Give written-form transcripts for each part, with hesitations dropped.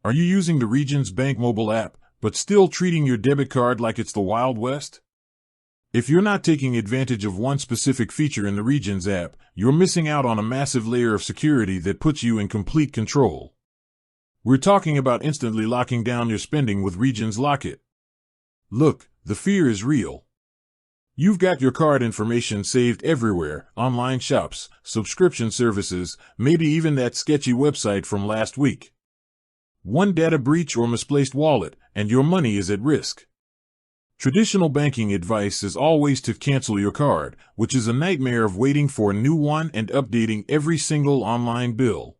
Are you using the Regions Bank mobile app, but still treating your debit card like it's the Wild West? If you're not taking advantage of one specific feature in the Regions app, you're missing out on a massive layer of security that puts you in complete control. We're talking about instantly locking down your spending with Regions Lock It. Look, the fear is real. You've got your card information saved everywhere: online shops, subscription services, maybe even that sketchy website from last week. One data breach or misplaced wallet, and your money is at risk. Traditional banking advice is always to cancel your card, which is a nightmare of waiting for a new one and updating every single online bill.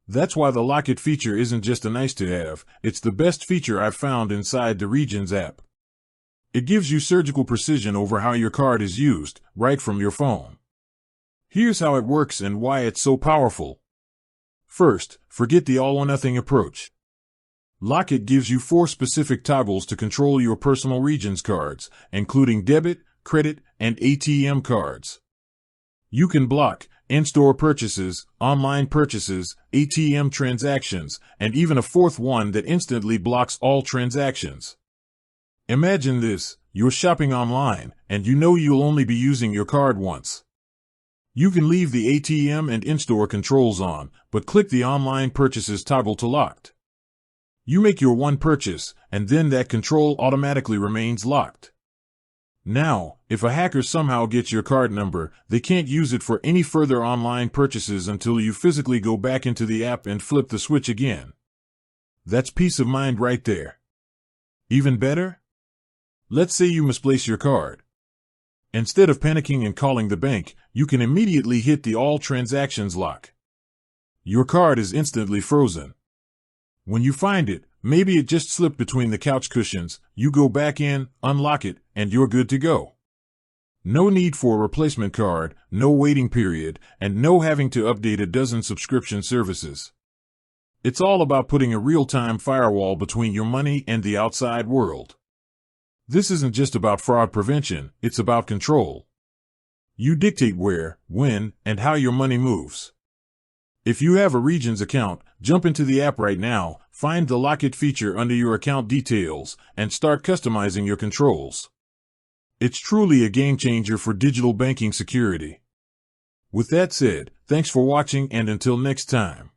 That's why the Lock It feature isn't just a nice-to-have, it's the best feature I've found inside the Regions app. It gives you surgical precision over how your card is used, right from your phone. Here's how it works and why it's so powerful. First, forget the all-or-nothing approach. Lock It gives you 4 specific toggles to control your personal Regions cards, including debit, credit, and ATM cards. You can block in-store purchases, online purchases, ATM transactions, and even a 4th one that instantly blocks all transactions. Imagine this: you're shopping online, and you know you'll only be using your card once. You can leave the ATM and in-store controls on, but click the online purchases toggle to locked. You make your one purchase, and then that control automatically remains locked. Now, if a hacker somehow gets your card number, they can't use it for any further online purchases until you physically go back into the app and flip the switch again. That's peace of mind right there. Even better? Let's say you misplace your card. Instead of panicking and calling the bank, you can immediately hit the All Transactions lock. Your card is instantly frozen. When you find it, maybe it just slipped between the couch cushions, you go back in, unlock it, and you're good to go. No need for a replacement card, no waiting period, and no having to update a dozen subscription services. It's all about putting a real-time firewall between your money and the outside world. This isn't just about fraud prevention, it's about control. You dictate where, when, and how your money moves. If you have a Regions account, jump into the app right now, find the Lock It feature under your account details, and start customizing your controls. It's truly a game changer for digital banking security. With that said, thanks for watching, and until next time.